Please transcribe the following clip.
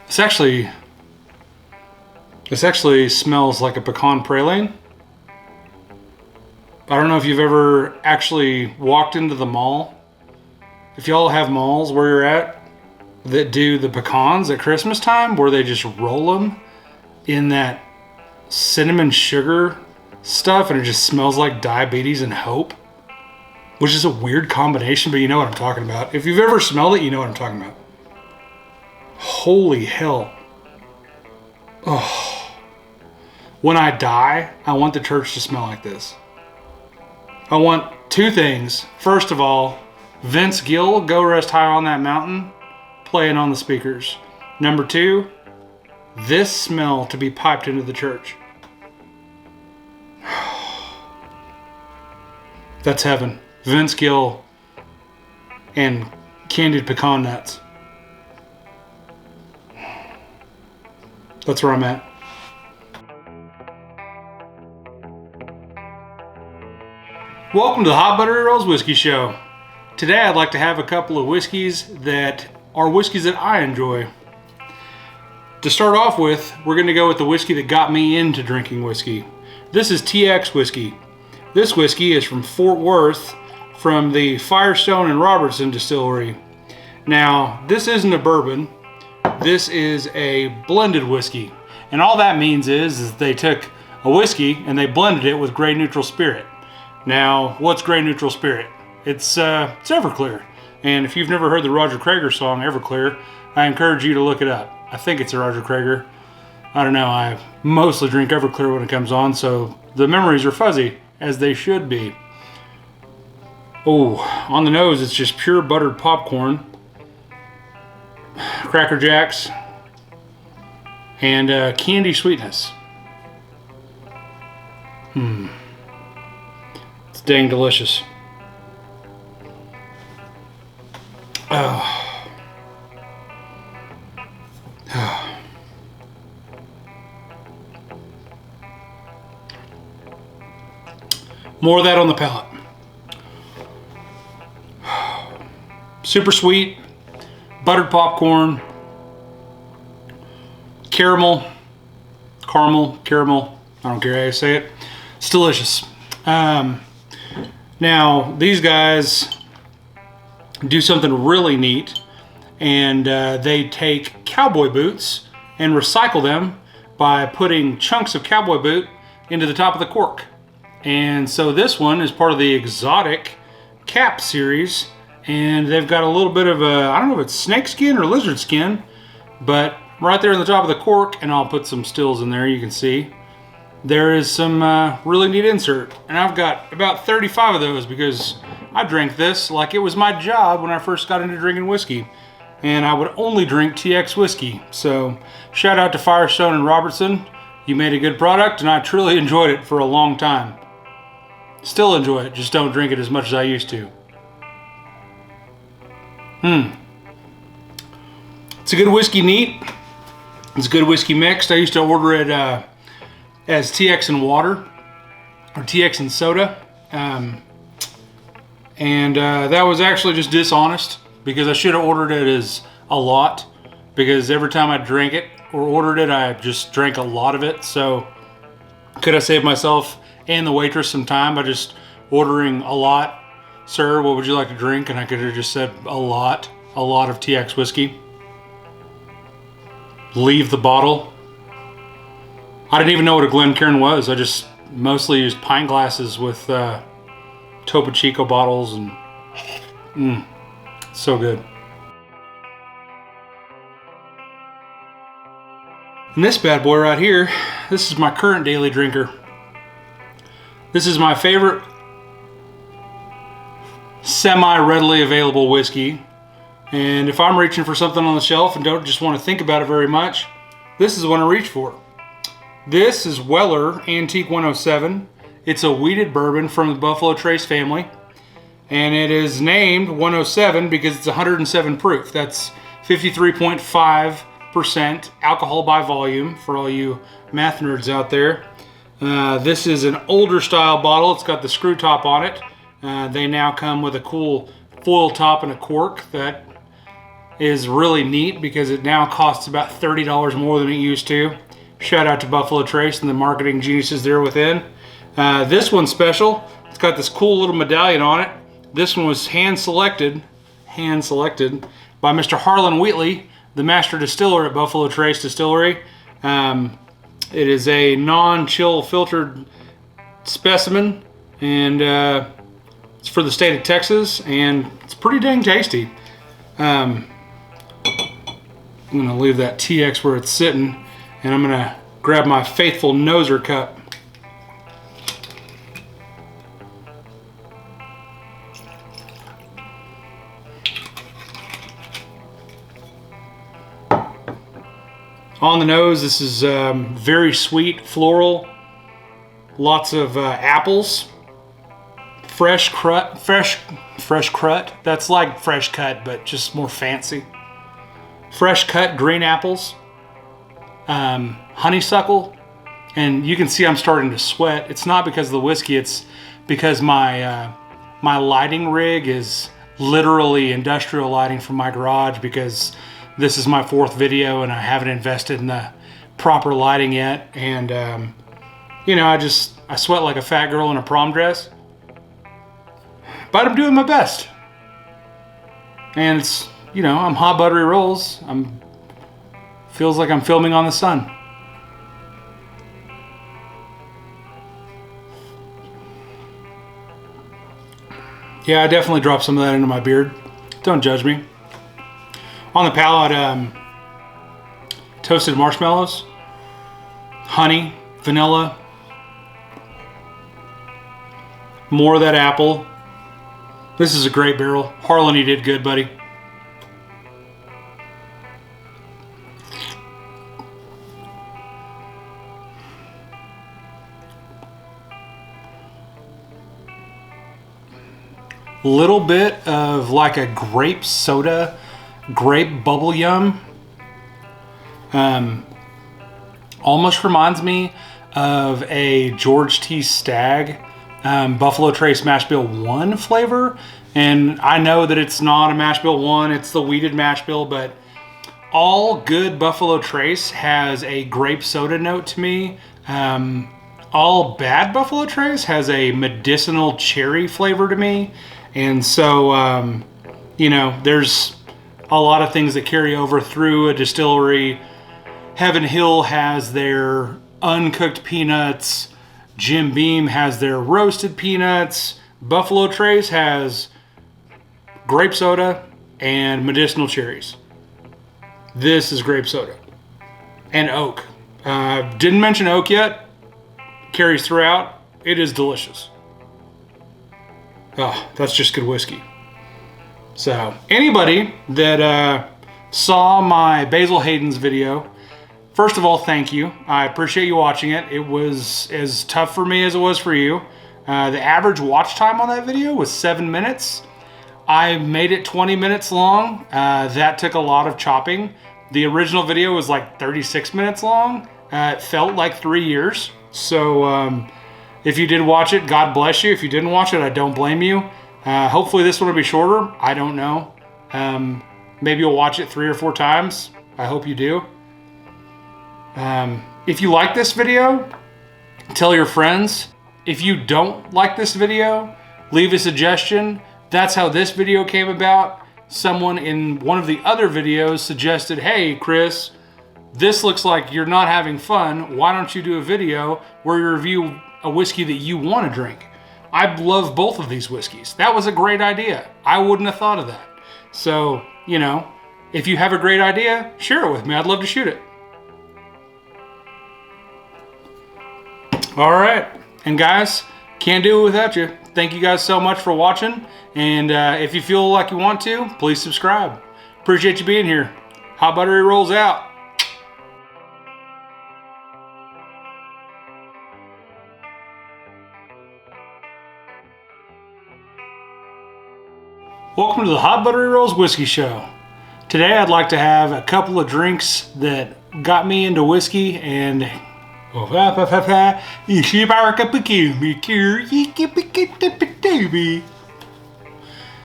This actually smells like a pecan praline. I don't know if you've ever actually walked into the mall. If y'all have malls where you're at that do the pecans at Christmas time, where they just roll them in that cinnamon sugar stuff and it just smells like diabetes and hope, which is a weird combination, but you know what I'm talking about. If you've ever smelled it, you know what I'm talking about. Holy hell. Oh. When I die, I want the church to smell like this. I want two things. First of all, Vince Gill, Go Rest High on That Mountain, playing on the speakers. Number two, this smell to be piped into the church. That's heaven. Vince Gill and candied pecan nuts. That's where I'm at. Welcome to the Hot Buttery Rolls Whiskey Show. Today I'd like to have a couple of whiskeys that are whiskeys that I enjoy. To start off with, we're going to go with the whiskey that got me into drinking whiskey. This is TX whiskey. This whiskey is from Fort Worth, from the Firestone and Robertson distillery. Now, this isn't a bourbon. This is a blended whiskey. And all that means is they took a whiskey and they blended it with Grey Neutral Spirit. Now, what's Grey Neutral Spirit? It's Everclear. And if you've never heard the Roger Creager song, Everclear, I encourage you to look it up. I think it's a Roger Creager. I don't know, I mostly drink Everclear when it comes on, so the memories are fuzzy, as they should be. Oh, on the nose, it's just pure buttered popcorn, Cracker Jacks, and candy sweetness. It's dang delicious. Oh. Oh. More of that on the palate. Super sweet, buttered popcorn, caramel, I don't care how you say it. It's delicious. Now, these guys do something really neat, and they take cowboy boots and recycle them by putting chunks of cowboy boot into the top of the cork. And so this one is part of the exotic cap series, and they've got a little bit of a, I don't know if it's snake skin or lizard skin, but right there in the top of the cork, and I'll put some stills in there, you can see, there is some really neat insert. And I've got about 35 of those because I drank this like it was my job when I first got into drinking whiskey. And I would only drink TX whiskey. So shout out to Firestone and Robertson. You made a good product and I truly enjoyed it for a long time. Still enjoy it, just don't drink it as much as I used to. It's a good whiskey neat. It's a good whiskey mixed. I used to order it as TX and water, or TX and soda. That was actually just dishonest because I should have ordered it as a lot, because every time I drank it or ordered it, I just drank a lot of it. So could I save myself and the waitress some time by just ordering a lot? Sir, what would you like to drink? And I could have just said a lot of TX whiskey. Leave the bottle. I didn't even know what a Glencairn was. I just mostly used pint glasses with Topo Chico bottles, and so good. And this bad boy right here, this is my current daily drinker. This is my favorite semi-readily available whiskey. And if I'm reaching for something on the shelf and don't just want to think about it very much, this is the one I reach for. This is Weller Antique 107. It's a wheated bourbon from the Buffalo Trace family. And it is named 107 because it's 107 proof. That's 53.5% alcohol by volume for all you math nerds out there. This is an older style bottle. It's got the screw top on it. They now come with a cool foil top and a cork that is really neat because it now costs about $30 more than it used to. Shout out to Buffalo Trace and the marketing geniuses there within. This one's special. It's got this cool little medallion on it. This one was hand selected by Mr. Harlan Wheatley, the master distiller at Buffalo Trace Distillery. It is a non-chill filtered specimen, and it's for the state of Texas, and it's pretty dang tasty. I'm gonna leave that TX where it's sitting, and I'm gonna grab my faithful noser cup. On the nose, this is very sweet, floral, lots of apples, fresh crut. That's like fresh cut, but just more fancy. Fresh cut green apples, honeysuckle, and you can see I'm starting to sweat. It's not because of the whiskey, it's because my lighting rig is literally industrial lighting from my garage, because this is my 4th video and I haven't invested in the proper lighting yet. And you know, I sweat like a fat girl in a prom dress, but I'm doing my best. And it's, you know, I'm hot buttery rolls. Feels like I'm filming on the sun. Yeah, I definitely dropped some of that into my beard. Don't judge me. On the palate, toasted marshmallows, honey, vanilla, more of that apple. This is a great barrel. Harlan, you did good, buddy. Little bit of like a grape soda, grape bubble yum. Almost reminds me of a George T. Stagg Buffalo Trace Mash Bill 1 flavor. And I know that it's not a Mash Bill 1, it's the wheated mash bill, but all good Buffalo Trace has a grape soda note to me. All bad Buffalo Trace has a medicinal cherry flavor to me. And so, you know, there's a lot of things that carry over through a distillery. Heaven Hill has their uncooked peanuts. Jim Beam has their roasted peanuts. Buffalo Trace has grape soda and medicinal cherries. This is grape soda and oak. Didn't mention oak yet. Carries throughout. It is delicious. Oh, that's just good whiskey. So anybody that saw my Basil Hayden's video, first of all, thank you. I appreciate you watching it. It was as tough for me as it was for you. The average watch time on that video was 7 minutes. I made it 20 minutes long. That took a lot of chopping. The original video was like 36 minutes long. It felt like 3 years. So if you did watch it, God bless you. If you didn't watch it, I don't blame you. Hopefully this one will be shorter. I don't know. Maybe you'll watch it 3 or 4 times. I hope you do. If you like this video, tell your friends. If you don't like this video, leave a suggestion. That's how this video came about. Someone in one of the other videos suggested, hey, Chris, this looks like you're not having fun. Why don't you do a video where you review a whiskey that you want to drink? I love both of these whiskeys. That was a great idea. I wouldn't have thought of that. So, you know, if you have a great idea, share it with me. I'd love to shoot it. All right. And guys, can't do it without you. Thank you guys so much for watching. And if you feel like you want to, please subscribe. Appreciate you being here. Hot Buttery rolls out. Welcome to the Hot Buttery Rolls Whiskey Show. Today I'd like to have a couple of drinks that got me into whiskey and